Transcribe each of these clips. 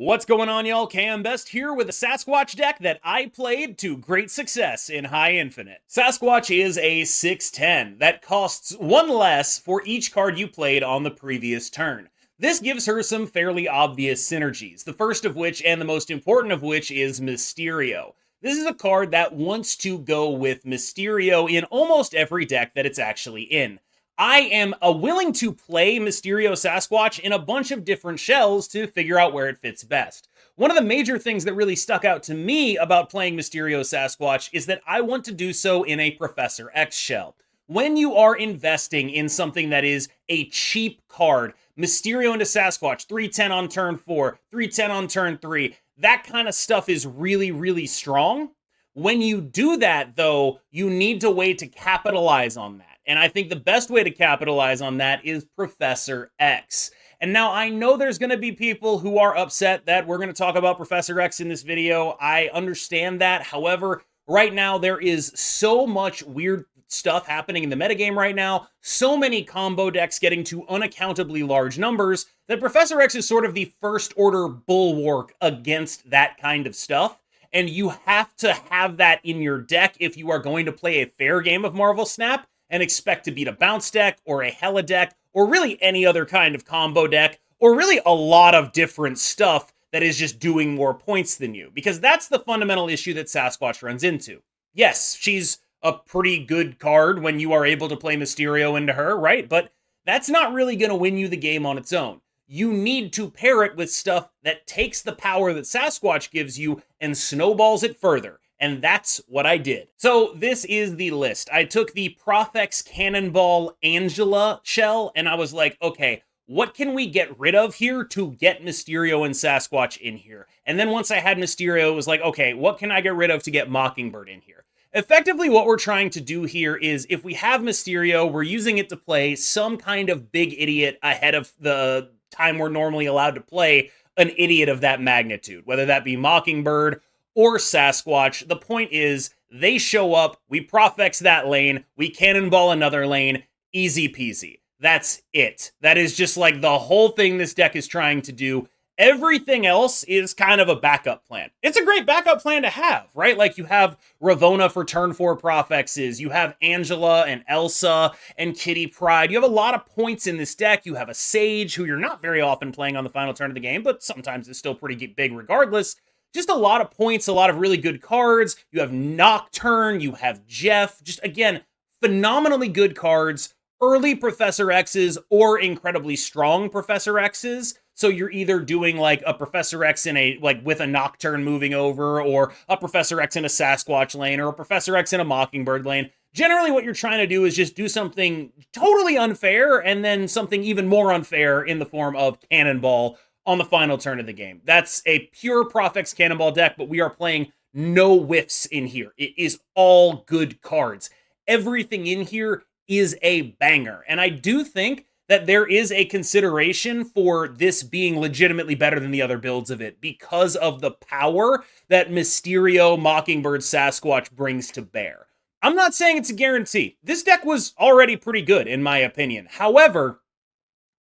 What's going on, y'all? KM Best here with a Sasquatch deck that I played to great success in High Infinite. Sasquatch is a 6/10 that costs one less for each card you played on the previous turn. This gives her some fairly obvious synergies, the first of which and the most important of which is Mysterio. This is a card that wants to go with Mysterio in almost every deck that it's actually in. I am willing to play Mysterio Sasquatch in a bunch of different shells to figure out where it fits best. One of the major things that really stuck out to me about playing Mysterio Sasquatch is that I want to do so in a Professor X shell. When you are investing in something that is a cheap card, Mysterio into Sasquatch, 310 on turn 4, 310 on turn 3, that kind of stuff is really, really strong. When you do that, though, you need to wait to capitalize on that. And I think the best way to capitalize on that is Professor X. And now I know there's going to be people who are upset that we're going to talk about Professor X in this video. I understand that. However, right now there is so much weird stuff happening in the metagame right now, so many combo decks getting to unaccountably large numbers, that Professor X is sort of the first order bulwark against that kind of stuff. And you have to have that in your deck if you are going to play a fair game of Marvel Snap and expect to beat a bounce deck or a Hella deck or really any other kind of combo deck or really a lot of different stuff that is just doing more points than you. Because that's the fundamental issue that Sasquatch runs into. Yes, she's a pretty good card when you are able to play Mysterio into her, right? But that's not really going to win you the game on its own. You need to pair it with stuff that takes the power that Sasquatch gives you and snowballs it further. And that's what I did. So this is the list. I took the Prof Cannonball Angela shell, and I was like, okay, what can we get rid of here to get Mysterio and Sasquatch in here? And then once I had Mysterio, it was like, okay, what can I get rid of to get Mockingbird in here? Effectively, what we're trying to do here is if we have Mysterio, we're using it to play some kind of big idiot ahead of the time we're normally allowed to play an idiot of that magnitude, whether that be Mockingbird or Sasquatch. The point is, they show up, we Prof-X that lane, we cannonball another lane, easy peasy. That's it. That is just like the whole thing this deck is trying to do. Everything else is kind of a backup plan. It's a great backup plan to have, right? Like you have Ravonna for turn 4 Prof-X's, you have Angela and Elsa and Kitty Pryde. You have a lot of points in this deck. You have a Sage, who you're not very often playing on the final turn of the game, but sometimes it's still pretty big regardless. Just a lot of points, a lot of really good cards. You have Nocturne, you have Jeff. Just, again, phenomenally good cards. Early Professor X's or incredibly strong Professor X's. So you're either doing like a Professor X in a, like with a Nocturne moving over, or a Professor X in a Sasquatch lane, or a Professor X in a Mockingbird lane. Generally what you're trying to do is just do something totally unfair and then something even more unfair in the form of Cannonball on the final turn of the game. That's a pure Prof-X Cannonball deck, but we are playing no whiffs in here. It is all good cards. Everything in here is a banger. And I do think that there is a consideration for this being legitimately better than the other builds of it because of the power that Mysterio, Mockingbird, Sasquatch brings to bear. I'm not saying it's a guarantee. This deck was already pretty good, in my opinion. However,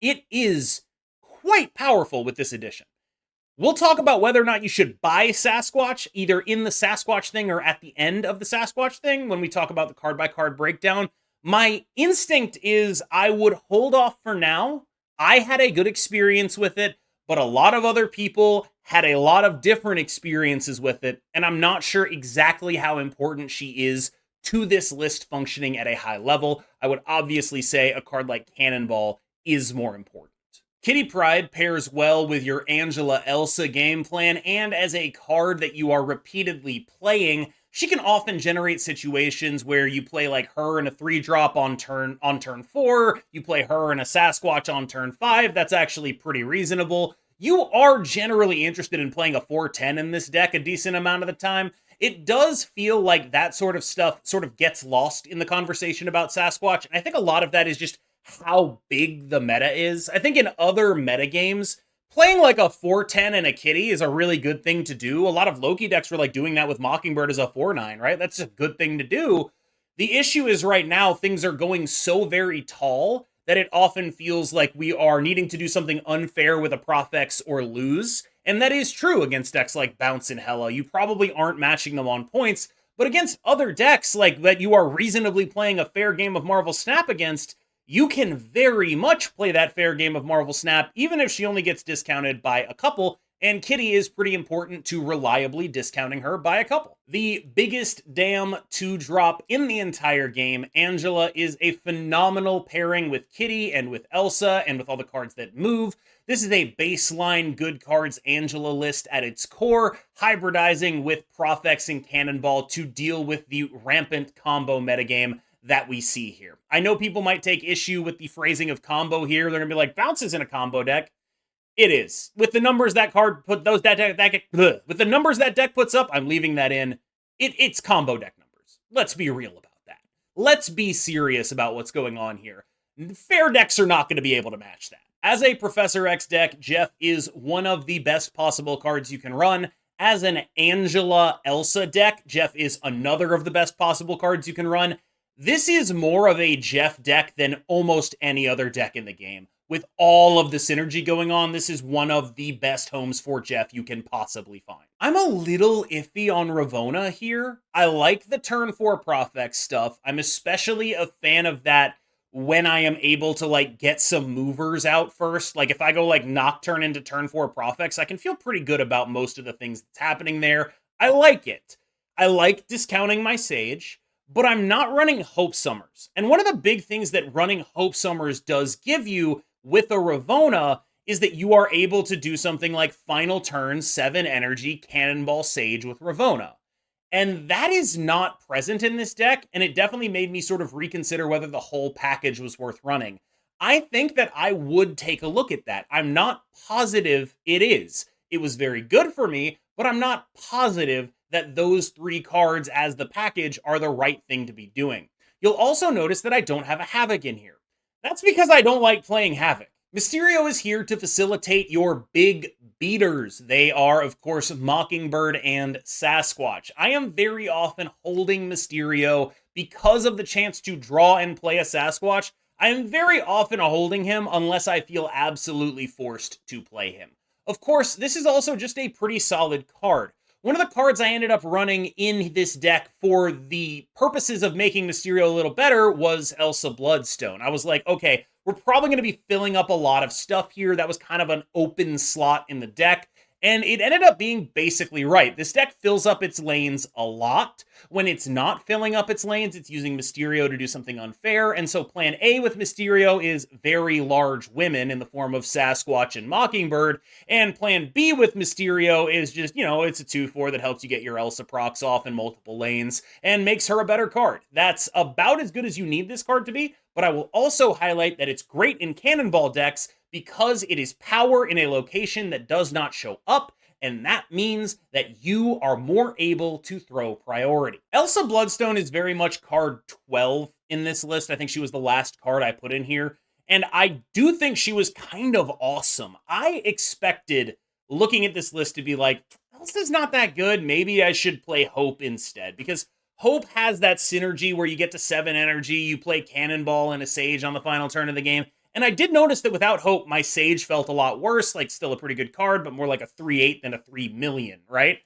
it is quite powerful with this edition. We'll talk about whether or not you should buy Sasquatch, either in the Sasquatch thing or at the end of the Sasquatch thing when we talk about the card-by-card breakdown. My instinct is I would hold off for now. I had a good experience with it, but a lot of other people had a lot of different experiences with it, and I'm not sure exactly how important she is to this list functioning at a high level. I would obviously say a card like Cannonball is more important. Kitty Pryde pairs well with your Angela Elsa game plan, and as a card that you are repeatedly playing, she can often generate situations where you play like her in a 3-drop on turn 4, you play her in a Sasquatch on turn 5. That's actually pretty reasonable. You are generally interested in playing a 4/10 in this deck a decent amount of the time. It does feel like that sort of stuff sort of gets lost in the conversation about Sasquatch, and I think a lot of that is just how big the meta is. I think in other meta games, playing like a 4/10 and a Kitty is a really good thing to do. A lot of Loki decks were like doing that with Mockingbird as a 4/9, right? That's a good thing to do. The issue is right now things are going so very tall that it often feels like we are needing to do something unfair with a Prof-X or lose. And that is true against decks like Bounce and Hela. You probably aren't matching them on points, but against other decks like that you are reasonably playing a fair game of Marvel Snap against, you can very much play that fair game of Marvel Snap, even if she only gets discounted by a couple, and Kitty is pretty important to reliably discounting her by a couple. The biggest damn 2-drop in the entire game, Angela is a phenomenal pairing with Kitty and with Elsa and with all the cards that move. This is a baseline good cards Angela list at its core, hybridizing with Prof and Cannonball to deal with the rampant combo metagame that we see here. I know people might take issue with the phrasing of combo here. They're gonna be like, Bounce is in a combo deck. It is. With the numbers that card put those with the numbers that deck puts up, I'm leaving that in. It's combo deck numbers. Let's be real about that. Let's be serious about what's going on here. Fair decks are not going to be able to match that. As a Professor X deck, Jeff is one of the best possible cards you can run. As an Angela Elsa deck, Jeff is another of the best possible cards you can run. This is more of a Jeff deck than almost any other deck in the game. With all of the synergy going on, this is one of the best homes for Jeff you can possibly find. I'm a little iffy on Ravonna here. I like the turn 4 Prof X stuff. I'm especially a fan of that when I am able to like get some movers out first. Like if I go like Nocturne into turn 4 Prof X, I can feel pretty good about most of the things that's happening there. I like it. I like discounting my Sage, but I'm not running Hope Summers. And one of the big things that running Hope Summers does give you with a Ravonna is that you are able to do something like final turn, 7 energy, Cannonball Sage with Ravonna. And that is not present in this deck, and it definitely made me sort of reconsider whether the whole package was worth running. I think that I would take a look at that. I'm not positive it is. It was very good for me, but I'm not positive that those 3 cards as the package are the right thing to be doing. You'll also notice that I don't have a Havoc in here. That's because I don't like playing Havoc. Mysterio is here to facilitate your big beaters. They are, of course, Mockingbird and Sasquatch. I am very often holding Mysterio because of the chance to draw and play a Sasquatch. I am very often holding him unless I feel absolutely forced to play him. Of course, this is also just a pretty solid card. One of the cards I ended up running in this deck for the purposes of making Mysterio a little better was Elsa Bloodstone. I was like, okay, we're probably going to be filling up a lot of stuff here. That was kind of an open slot in the deck. And it ended up being basically right. This deck fills up its lanes a lot. When it's not filling up its lanes, it's using Mysterio to do something unfair. And so plan A with Mysterio is very large women in the form of Sasquatch and Mockingbird. And plan B with Mysterio is just, it's a 2-4 that helps you get your Elsa procs off in multiple lanes and makes her a better card. That's about as good as you need this card to be. But I will also highlight that it's great in Cannonball decks because it is power in a location that does not show up, and that means that you are more able to throw priority. Elsa Bloodstone is very much card 12 in this list. I think she was the last card I put in here, and I do think she was kind of awesome. I expected, looking at this list, to be like, Elsa's not that good. Maybe I should play Hope instead, because Hope has that synergy where you get to 7 energy, you play Cannonball and a Sage on the final turn of the game. And I did notice that without Hope, my Sage felt a lot worse, like still a pretty good card, but more like a 3/8 than a 3 million, right?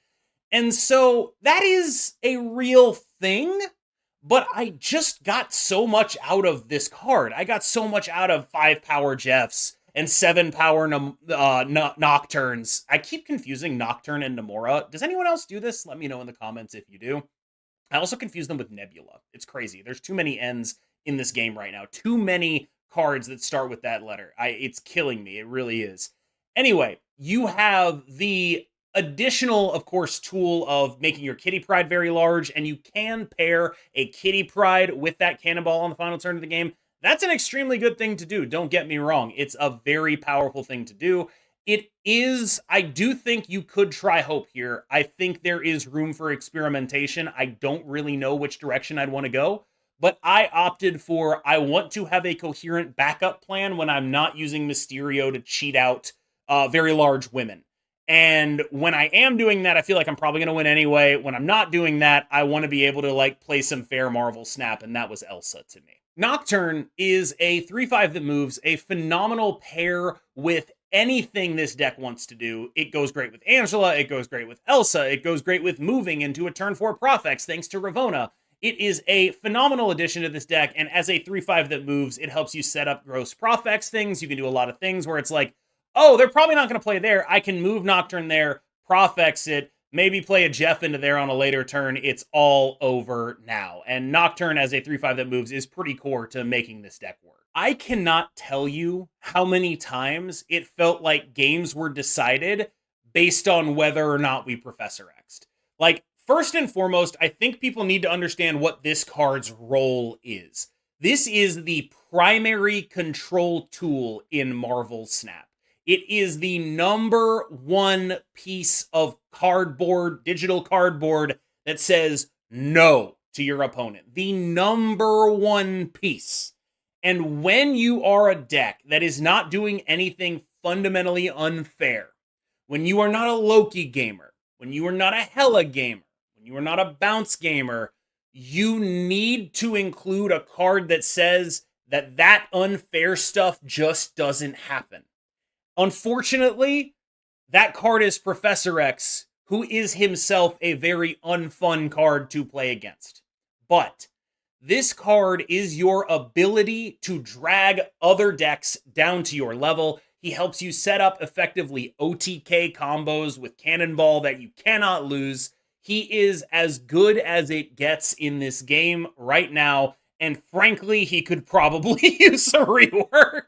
And so that is a real thing, but I just got so much out of this card. I got so much out of 5 power Jeffs and 7 power Nocturnes. I keep confusing Nocturne and Namora. Does anyone else do this? Let me know in the comments if you do. I also confuse them with Nebula. It's crazy. There's too many N's in this game right now. Too many cards that start with that letter. It's killing me. It really is. Anyway, you have the additional, of course, tool of making your Kitty Pryde very large, and you can pair a Kitty Pryde with that Cannonball on the final turn of the game. That's an extremely good thing to do. Don't get me wrong. It's a very powerful thing to do. It is, I do think you could try Hope here. I think there is room for experimentation. I don't really know which direction I'd want to go, but I opted for, I want to have a coherent backup plan when I'm not using Mysterio to cheat out very large women. And when I am doing that, I feel like I'm probably going to win anyway. When I'm not doing that, I want to be able to like play some fair Marvel Snap, and that was Elsa to me. Nocturne is a 3/5 that moves, a phenomenal pair with anything this deck wants to do. It goes great with Angela, it goes great with Elsa, it goes great with moving into a turn 4 Prof thanks to Ravona. It is a phenomenal addition to this deck, and as a 3-5 that moves, it helps you set up gross Prof things. You can do a lot of things where it's like, oh, they're probably not going to play there. I can move Nocturne there, Prof it, maybe play a Jeff into there on a later turn. It's all over now. And Nocturne as a 3-5 that moves is pretty core to making this deck work. I cannot tell you how many times it felt like games were decided based on whether or not we Professor X'd. Like, first and foremost, I think people need to understand what this card's role is. This is the primary control tool in Marvel Snap. It is the number one piece of cardboard, digital cardboard, that says no to your opponent. The number one piece. And when you are a deck that is not doing anything fundamentally unfair, when you are not a Loki gamer, when you are not a Hela gamer, when you are not a bounce gamer, you need to include a card that says that unfair stuff just doesn't happen. Unfortunately, that card is Professor X, who is himself a very unfun card to play against. But this card is your ability to drag other decks down to your level. He helps you set up effectively OTK combos with Cannonball that you cannot lose. He is as good as it gets in this game right now, and frankly, he could probably use a rework.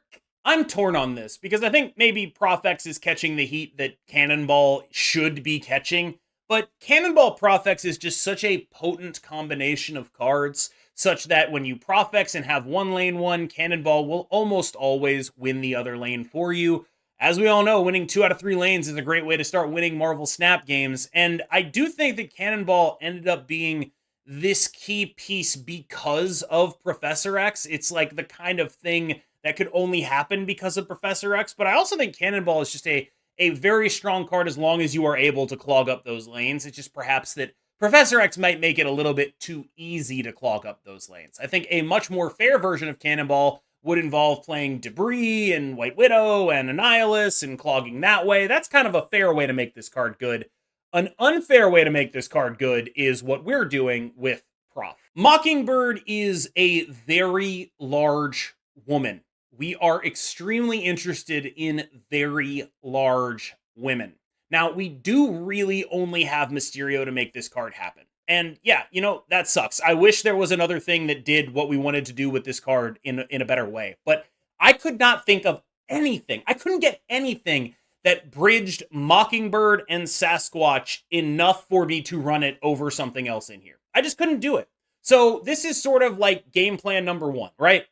I'm torn on this because I think maybe Prof X is catching the heat that Cannonball should be catching, but Cannonball Prof X is just such a potent combination of cards, such that when you Prof X and have one lane one, Cannonball will almost always win the other lane for you. As we all know, winning 2 out of 3 lanes is a great way to start winning Marvel Snap games, and I do think that Cannonball ended up being this key piece because of Professor X. It's like the kind of thing that could only happen because of Professor X, but I also think Cannonball is just a very strong card as long as you are able to clog up those lanes. It's just perhaps that Professor X might make it a little bit too easy to clog up those lanes. I think a much more fair version of Cannonball would involve playing Debris and White Widow and Annihilus and clogging that way. That's kind of a fair way to make this card good. An unfair way to make this card good is what we're doing with Prof. Mockingbird is a very large woman. We are extremely interested in very large women. Now, we do really only have Mysterio to make this card happen. And yeah, you know, that sucks. I wish there was another thing that did what we wanted to do with this card in a better way. But I could not think of anything. I couldn't get anything that bridged Mockingbird and Sasquatch enough for me to run it over something else in here. I just couldn't do it. So this is sort of like game plan number 1, right?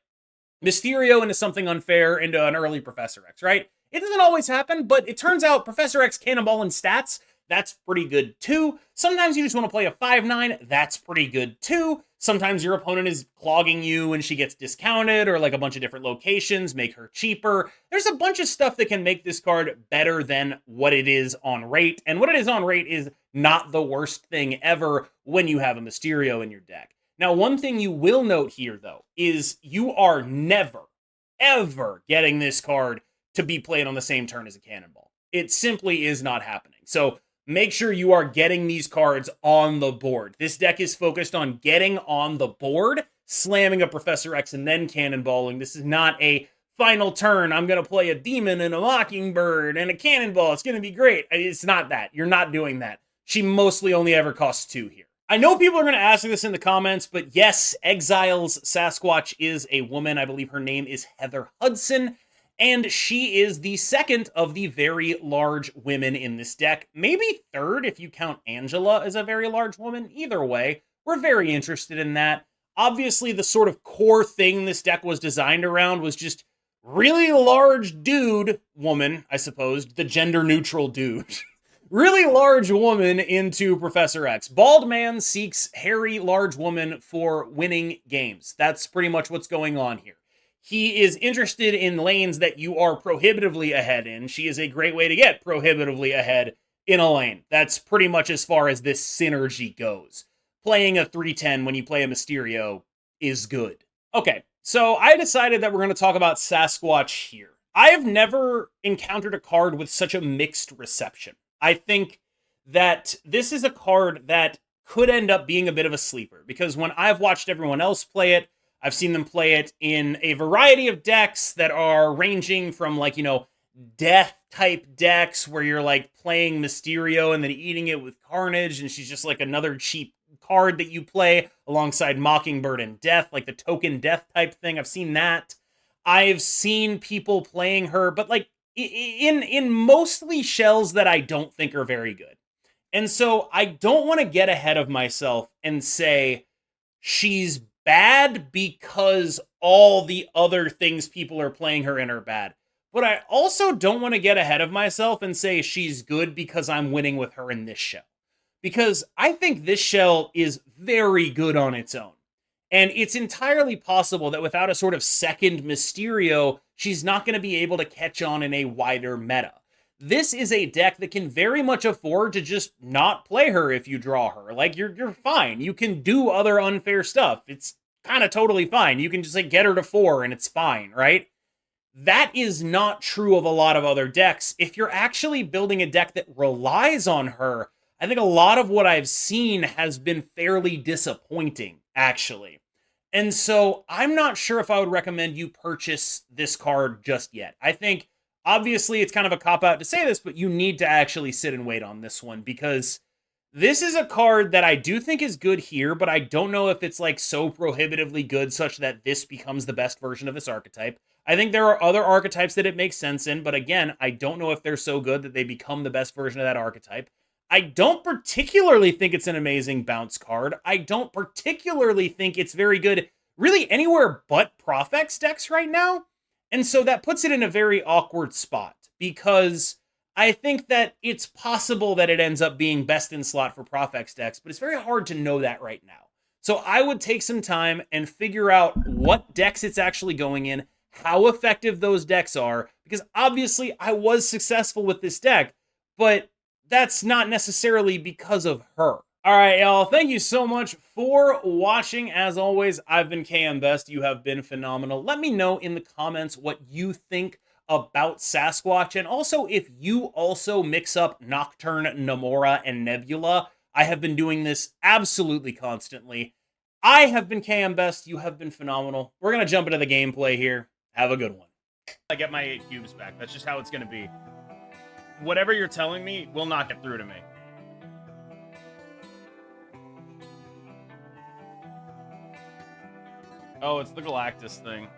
Mysterio into something unfair into an early Professor X, right? It doesn't always happen, but it turns out Professor X Cannonball in stats, that's pretty good too. Sometimes you just want to play a 5-9, that's pretty good too. Sometimes your opponent is clogging you and she gets discounted, or like a bunch of different locations make her cheaper. There's a bunch of stuff that can make this card better than what it is on rate, and what it is on rate is not the worst thing ever when you have a Mysterio in your deck. Now, one thing you will note here, though, is you are never, ever getting this card to be played on the same turn as a Cannonball. It simply is not happening. So make sure you are getting these cards on the board. This deck is focused on getting on the board, slamming a Professor X, and then cannonballing. This is not a final turn, I'm going to play a Demon and a Mockingbird and a Cannonball. It's going to be great. It's not that. You're not doing that. She mostly only ever costs 2 here. I know people are going to ask this in the comments, but yes, Exile's Sasquatch is a woman. I believe her name is Heather Hudson, and she is the second of the very large women in this deck. Maybe third if you count Angela as a very large woman. Either way, we're very interested in that. Obviously, the sort of core thing this deck was designed around was just really large dude, woman, I suppose, the gender-neutral dude. Really large woman into Professor X. Bald man seeks hairy large woman for winning games. That's pretty much what's going on here. He is interested in lanes that you are prohibitively ahead in. She is a great way to get prohibitively ahead in a lane. That's pretty much as far as this synergy goes. Playing a 3-10 when you play a Mysterio is good. Okay, so I decided that we're going to talk about Sasquatch here. I've never encountered a card with such a mixed reception. I think that this is a card that could end up being a bit of a sleeper because when I've watched everyone else play it, I've seen them play it in a variety of decks that are ranging from, like, death type decks where you're like playing Mysterio and then eating it with Carnage, and she's just like another cheap card that you play alongside Mockingbird and Death, like the token death type thing. I've seen that. I've seen people playing her, but like in mostly shells that I don't think are very good. And so I don't want to get ahead of myself and say she's bad because all the other things people are playing her in are bad. But I also don't want to get ahead of myself and say she's good because I'm winning with her in this shell. Because I think this shell is very good on its own. And it's entirely possible that without a sort of second Mysterio, she's not going to be able to catch on in a wider meta. This is a deck that can very much afford to just not play her if you draw her. Like, you're fine. You can do other unfair stuff. It's kind of totally fine. You can just like get her to 4 and it's fine, right? That is not true of a lot of other decks. If you're actually building a deck that relies on her, I think a lot of what I've seen has been fairly disappointing, actually. And so I'm not sure if I would recommend you purchase this card just yet. I think, obviously, it's kind of a cop-out to say this, but you need to actually sit and wait on this one because this is a card that I do think is good here, but I don't know if it's like so prohibitively good such that this becomes the best version of this archetype. I think there are other archetypes that it makes sense in, but again, I don't know if they're so good that they become the best version of that archetype. I don't particularly think it's an amazing bounce card. I don't particularly think it's very good really anywhere but Profx decks right now. And so that puts it in a very awkward spot because I think that it's possible that it ends up being best in slot for Profx decks, but it's very hard to know that right now. So I would take some time and figure out what decks it's actually going in, how effective those decks are, because obviously I was successful with this deck, but that's not necessarily because of her. All right, y'all, thank you so much for watching. As always, I've been KM Best. You have been phenomenal. Let me know in the comments what you think about Sasquatch, and also if you also mix up Nocturne, Namora, and Nebula. I have been doing this absolutely constantly. I have been KM Best. You have been phenomenal. We're going to jump into the gameplay here. Have a good one. I get my 8 cubes back. That's just how it's going to be. Whatever you're telling me will not get through to me. Oh, it's the Galactus thing.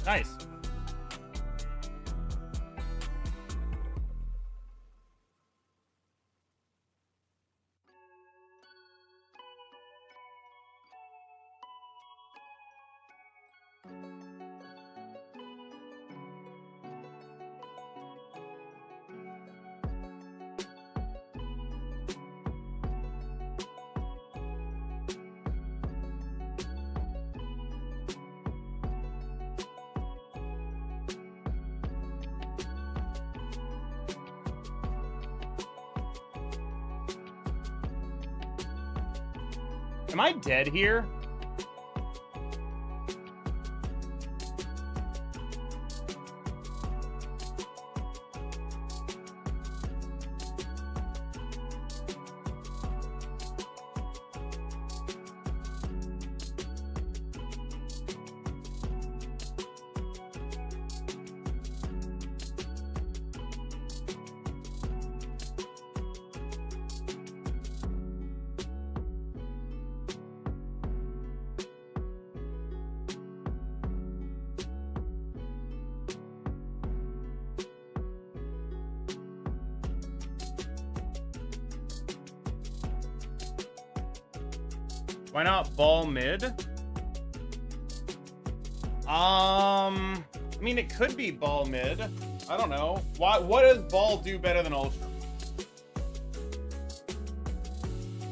Nice. Am I dead here? Why not ball mid? I mean, it could be ball mid. I don't know. What does ball do better than ultra?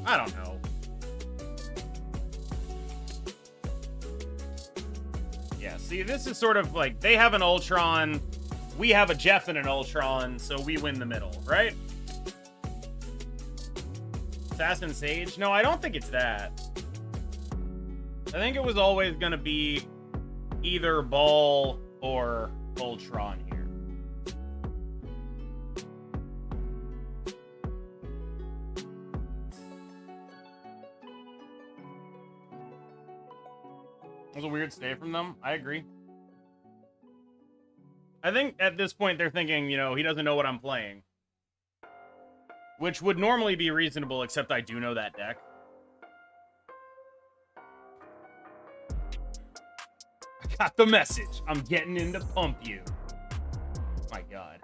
I don't know. Yeah, see, this is sort of like, they have an Ultron, we have a Jeff and an Ultron, so we win the middle, right? Assassin Sage? No, I don't think it's that. I think it was always going to be either Ball or Ultron here. It was a weird stay from them. I agree. I think at this point they're thinking, you know, he doesn't know what I'm playing. Which would normally be reasonable, except I do know that deck. I got the message. I'm getting into pump you. My God.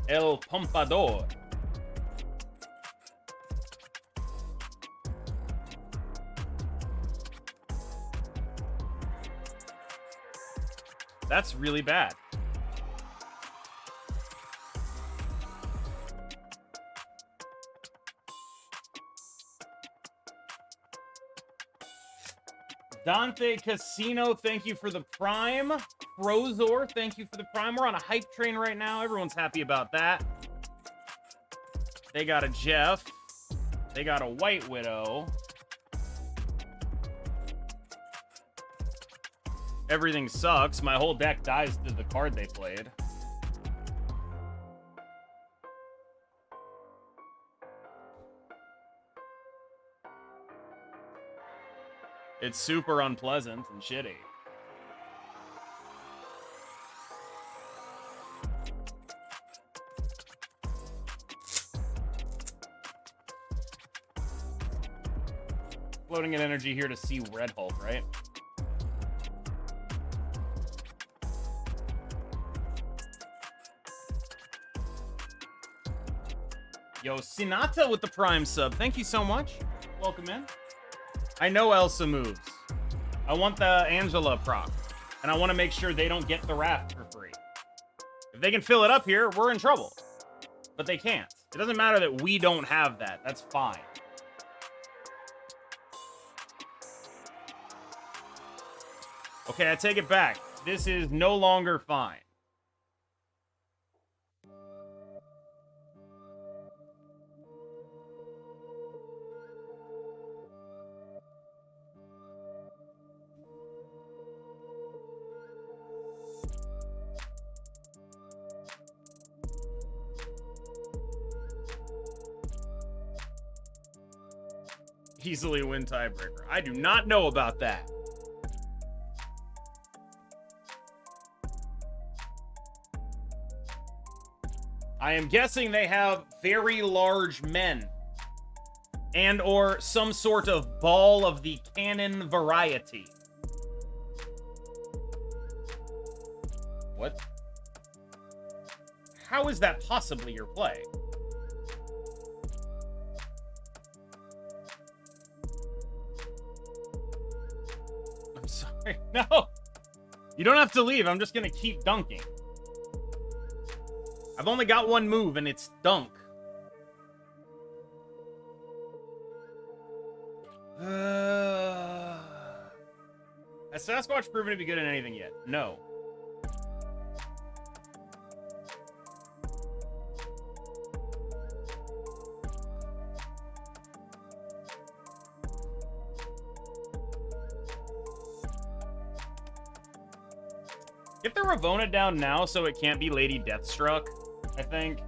El Pompador. That's really bad. Dante Casino, thank you for the Prime. Frozor, thank you for the Prime. We're on a hype train right now. Everyone's happy about that. They got a Jeff. They got a White Widow. Everything sucks. My whole deck dies to the card they played. It's super unpleasant and shitty. Floating an energy here to see Red Hulk, right? Yo, Sinata with the Prime sub. Thank you so much. Welcome in. I know Elsa moves. I want the Angela proc. And I want to make sure they don't get the raft for free. If they can fill it up here, we're in trouble. But they can't. It doesn't matter that we don't have that. That's fine. Okay, I take it back. This is no longer fine. Easily win tiebreaker. I do not know about that. I am guessing they have very large men. And or some sort of ball of the cannon variety. What? How is that possibly your play? I'm sorry. No! You don't have to leave. I'm just gonna keep dunking. I've only got one move, and it's dunk. Has Sasquatch proven to be good at anything yet? No. Get the Ravona down now so it can't be Lady Deathstruck, I think.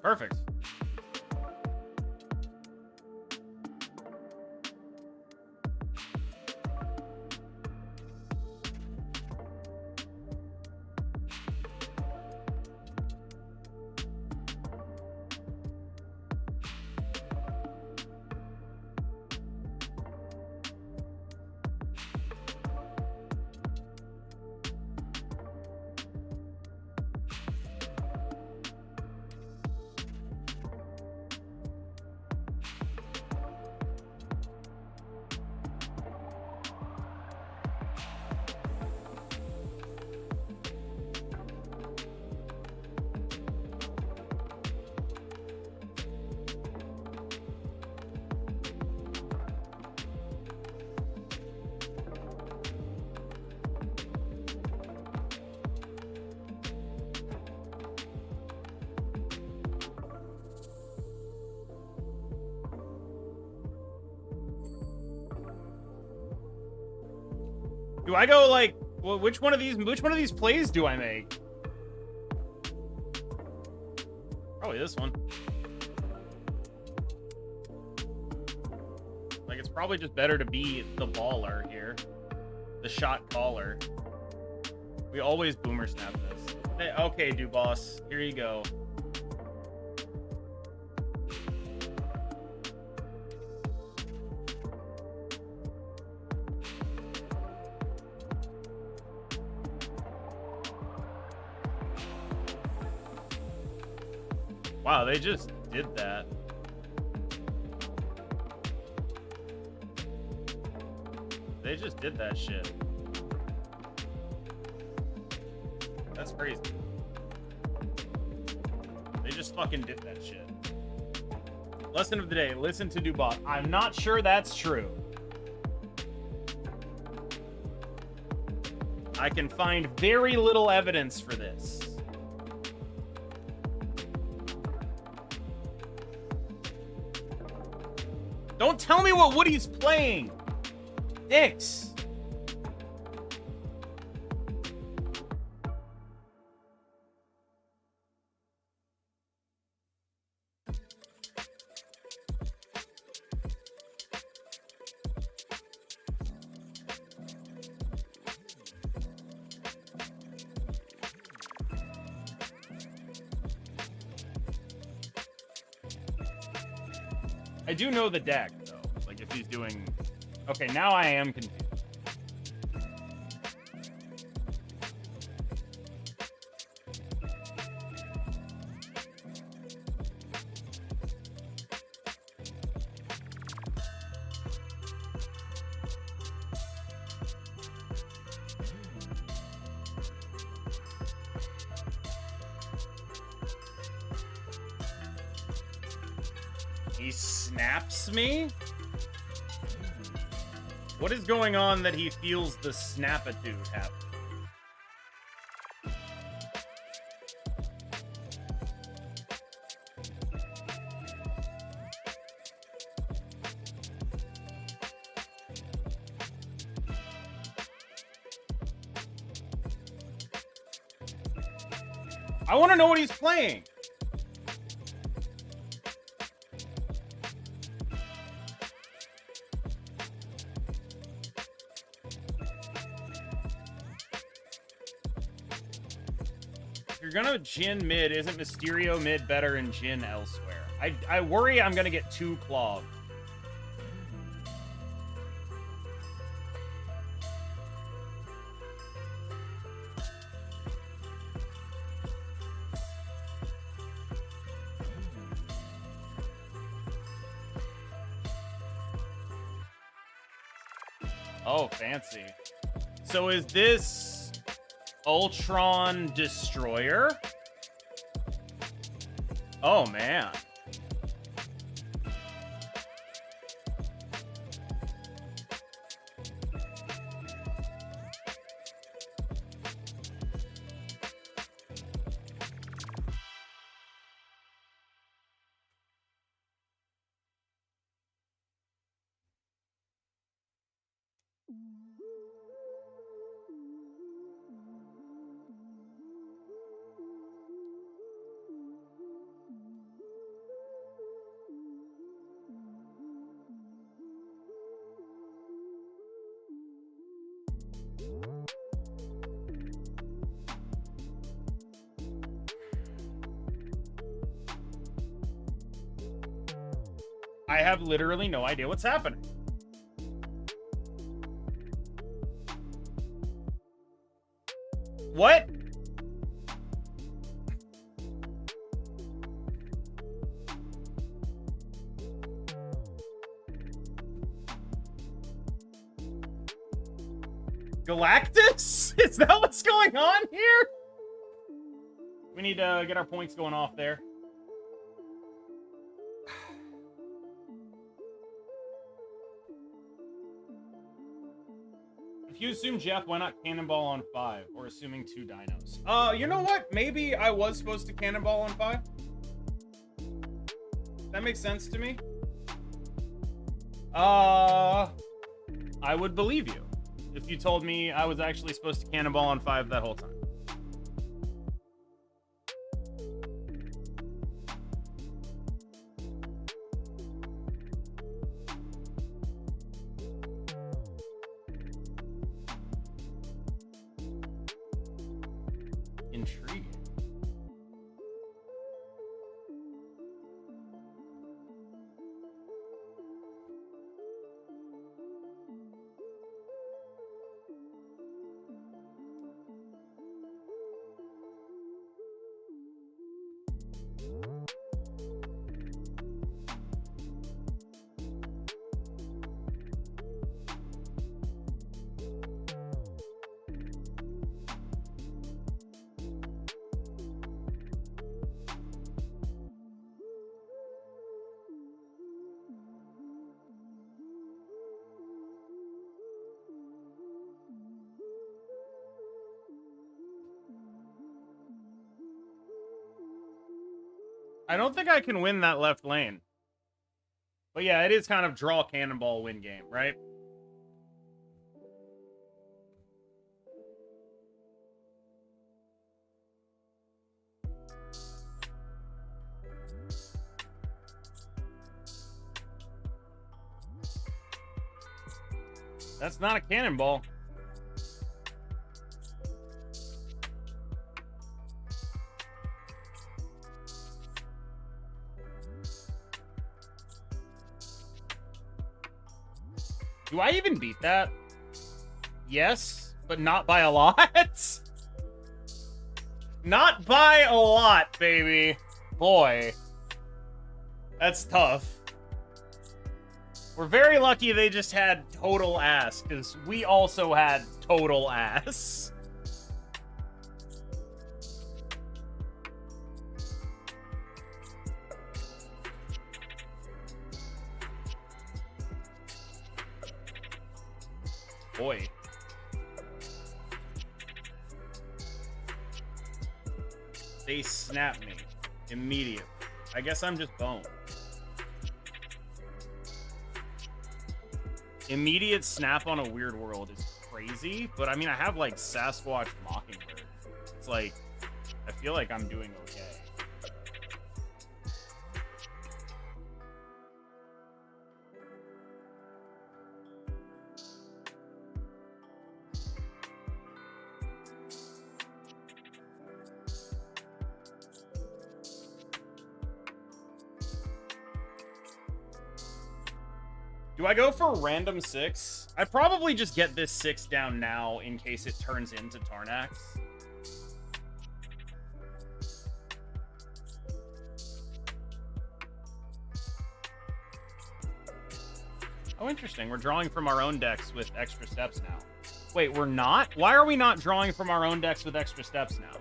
Perfect. Do I go like, well, which one of these plays do I make? Probably this one. Like, it's probably just better to be the baller here. The shot caller. We always boomer snap this. Hey, okay, dude, boss. Here you go. Wow, they just did that. They just did that shit. That's crazy. They just fucking did that shit. Lesson of the day, listen to Dubot. I'm not sure that's true. I can find very little evidence for this. Don't tell me what Woody's playing. Dicks. I do know the deck, though. Like, if he's doing... Okay, now I am confused. He snaps me? What is going on that he feels the snapitude happen? I want to know what he's playing. If you're gonna Jhin mid, isn't Mysterio mid better and Jhin elsewhere? I worry I'm gonna get too clogged. Oh, fancy. So is this Ultron Destroyer? Oh, man. I have literally no idea what's happening. What? Galactus? Is that what's going on here? We need to get our points going off there. If you assume Jeff, why not Cannonball on 5? Or assuming 2 dinos? You know what? Maybe I was supposed to Cannonball on 5. That makes sense to me. I would believe you if you told me I was actually supposed to Cannonball on 5 that whole time. Intriguing. I don't think I can win that left lane. But yeah, it is kind of draw cannonball win game, right? That's not a cannonball. Do I even beat that? Yes, but not by a lot. Not by a lot, baby. Boy. That's tough. We're very lucky they just had total ass, because we also had total ass. Boy. They snapped me immediately. I guess I'm just boned. Immediate snap on a weird world is crazy, but I mean, I have like Sasquatch Mockingbird. It's like, I feel like I'm doing okay. Do I go for random 6? I probably just get this 6 down now in case it turns into Tarnax. Oh, interesting. We're drawing from our own decks with extra steps now. Wait, we're not? Why are we not drawing from our own decks with extra steps now?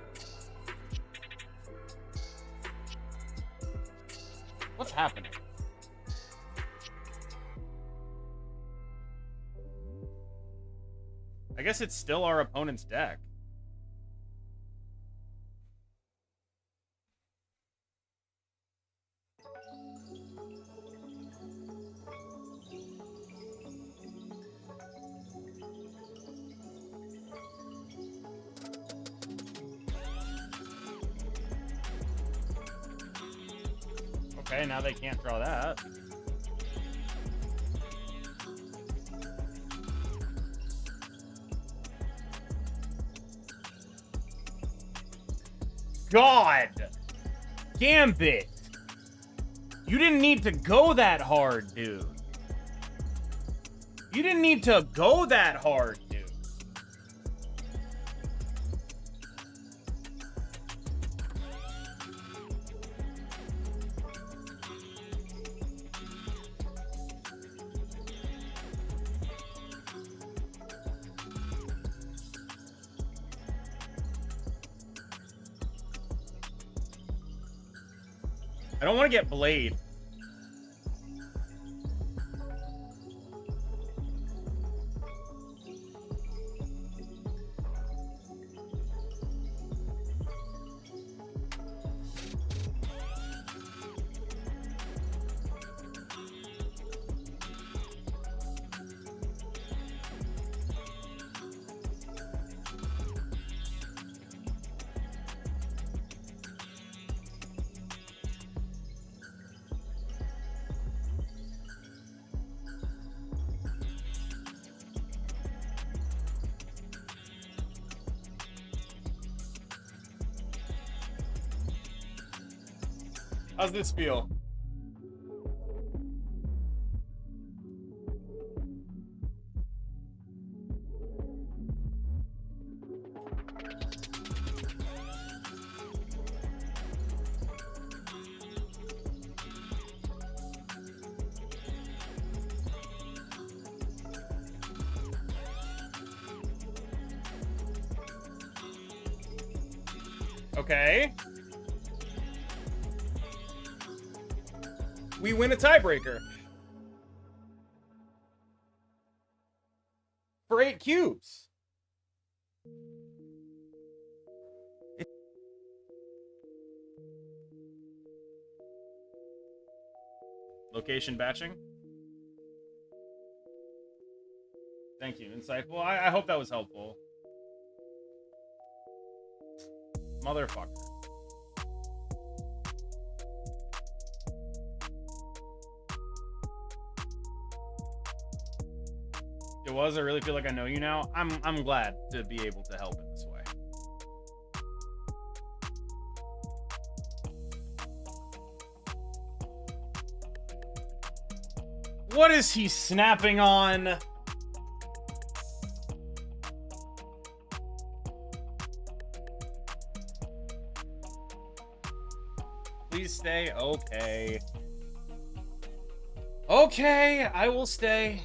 What's happening? I guess it's still our opponent's deck. Okay, now they can't draw that. God! Gambit! You didn't need to go that hard, dude. You didn't need to go that hard, dude. I don't want to get Blade. How's this feel? Okay. We win a tiebreaker. For 8 cubes. Location batching. Thank you, insightful. I hope that was helpful. Motherfucker. It was. I really feel like I know you now. I'm glad to be able to help in this way. What is he snapping on? Please stay. Okay. Okay, I will stay.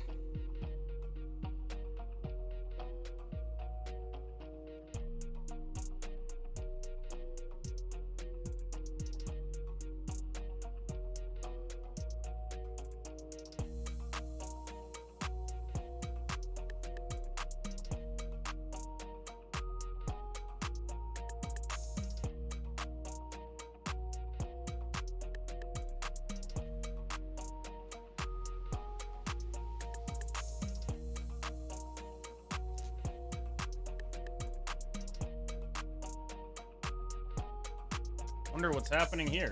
Wonder what's happening here.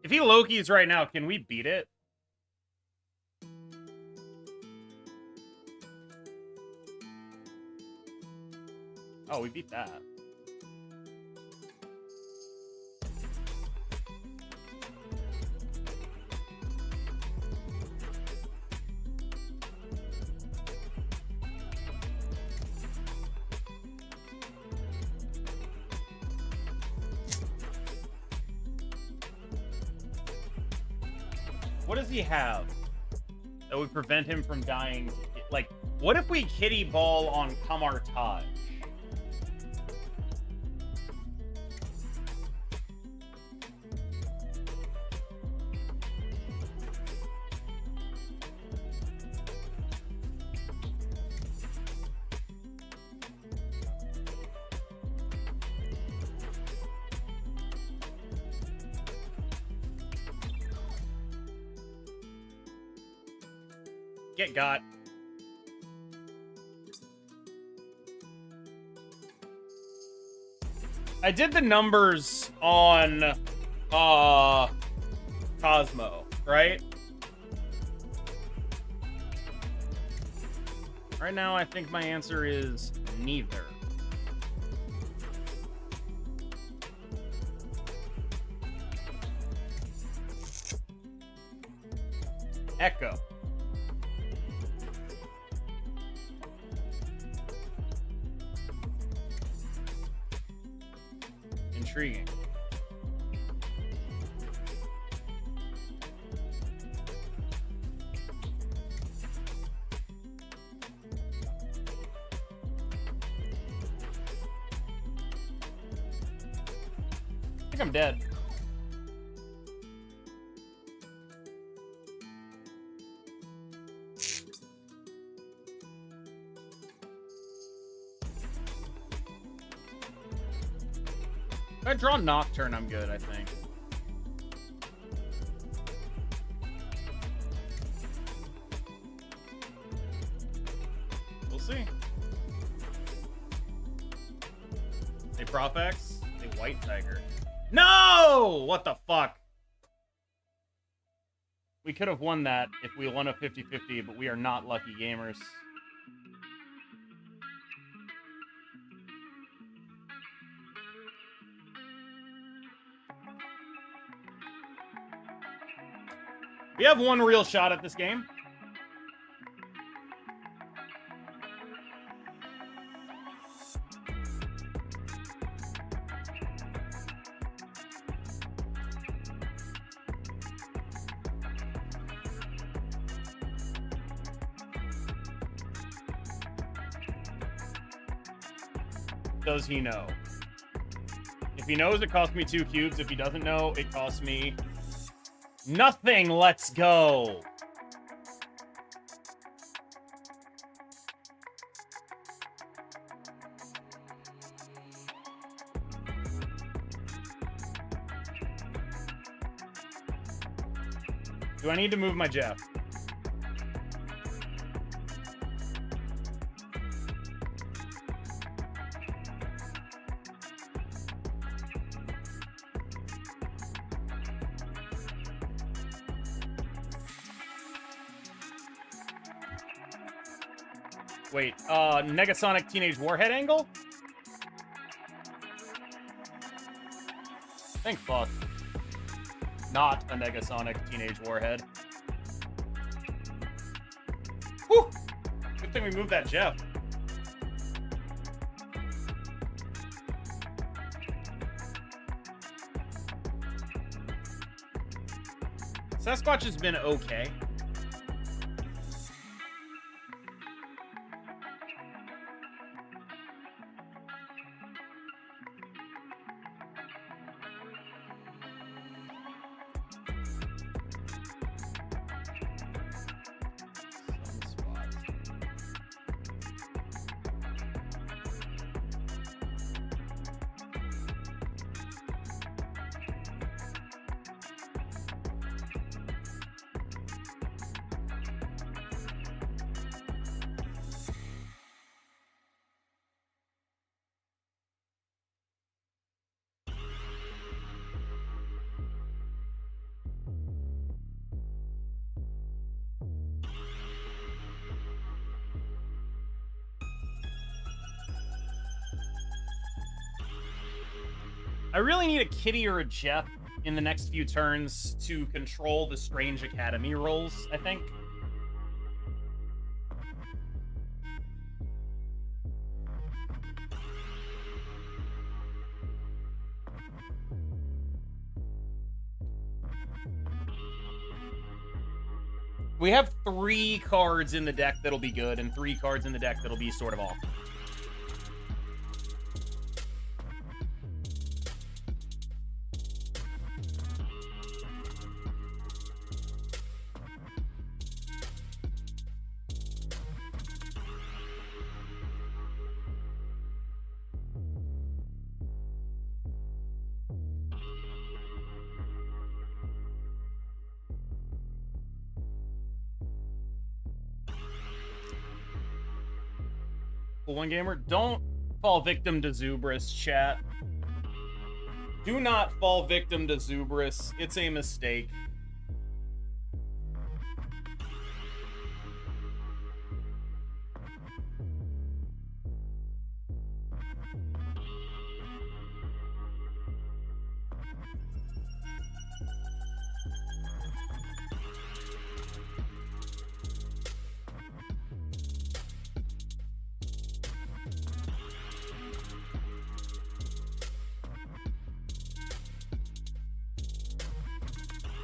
If he Loki's right now, can we beat it? Oh, we beat that. What does he have that would prevent him from dying? Like, what if we kitty ball on Kamartaj? Get got. I did the numbers on Cosmo, right? Right now I think my answer is neither. Echo. Intriguing. I think I'm dead. If I draw Nocturne, I'm good, I think. We'll see. A Prof X, a White Tiger. No! What the fuck? We could have won that if we won a 50-50, but we are not lucky gamers. We have one real shot at this game. Does he know? If he knows, it costs me 2 cubes. If he doesn't know, it costs me nothing. Let's go. Do I need to move my Jeff? Wait, Negasonic Teenage Warhead angle? Thank fuck. Not a Negasonic Teenage Warhead. Whew! Good thing we moved that Jeff. Sasquatch has been okay. I really need a Kitty or a Jeff in the next few turns to control the Strange Academy rolls, I think. We have 3 cards in the deck that'll be good, and 3 cards in the deck that'll be sort of awful. One gamer, don't fall victim to Zubris, chat. Do not fall victim to Zubris. It's a mistake.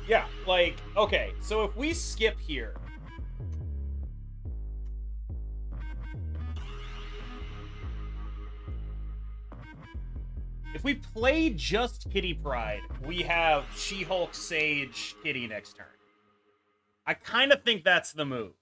Yeah, like, okay, so if we skip here, if we play just Kitty Pride, we have She-Hulk, Sage, Kitty next turn. I kind of think that's the move.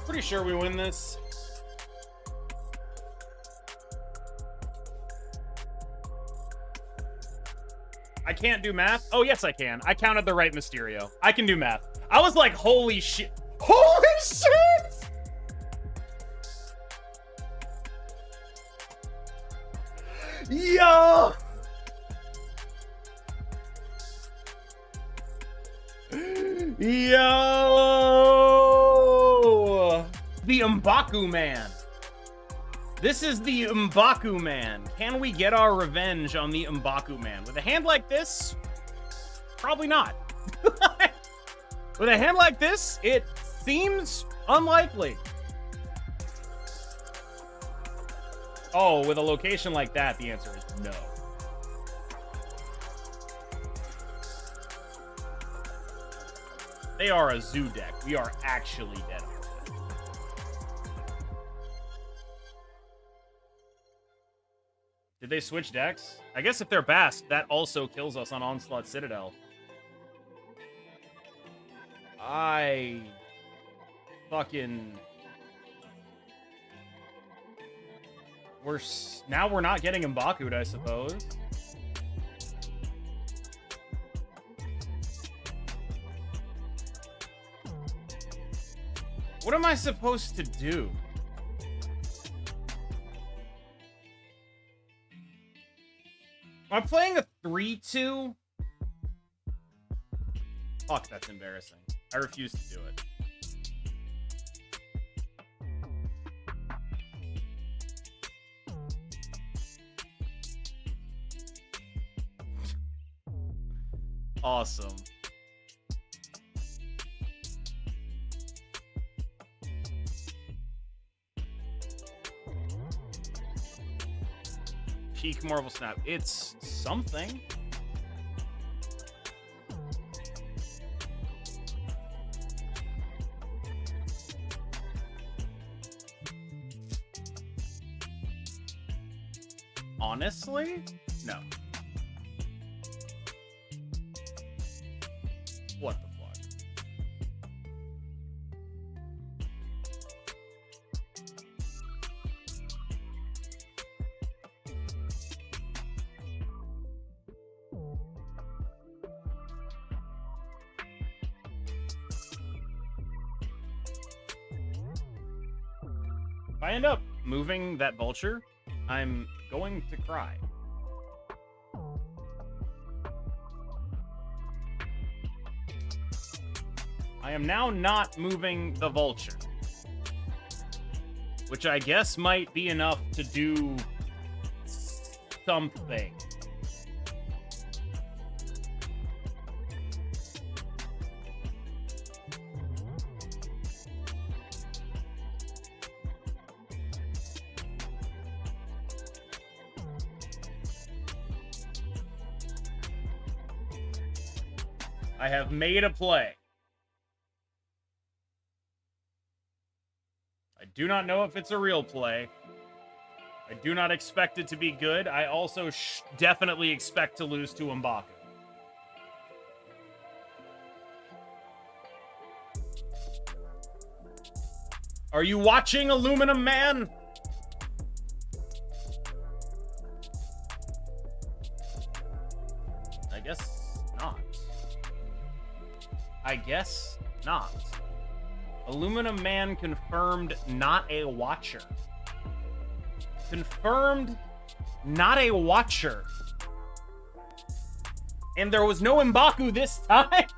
Pretty sure we win this. I can't do math. Oh, yes, I can. I counted the right Mysterio. I can do math. I was like, holy shit. Holy shit! Yo! Yo! The M'Baku Man. This is the M'Baku Man. Can we get our revenge on the M'Baku Man? With a hand like this, probably not. With a hand like this, it seems unlikely. Oh, with a location like that, the answer is no. They are a zoo deck. We are actually dead. Did they switch decks? I guess if they're Basque, that also kills us on Onslaught Citadel. I fucking... Now we're not getting M'Baku'd, I suppose. What am I supposed to do? Am I playing a 3-2? Fuck, that's embarrassing. I refuse to do it. Awesome. Peak Marvel Snap. It's something. Honestly? No. What the fuck? If I end up moving that vulture, I'm going to cry. I am now not moving the vulture, which I guess might be enough to do something. I have made a play. I do not know if it's a real play. I do not expect it to be good. I also definitely expect to lose to M'Baku. Are you watching, Aluminum Man? I guess not. I guess not. Aluminum Man confirmed not a watcher. Confirmed not a watcher. And there was no M'Baku this time?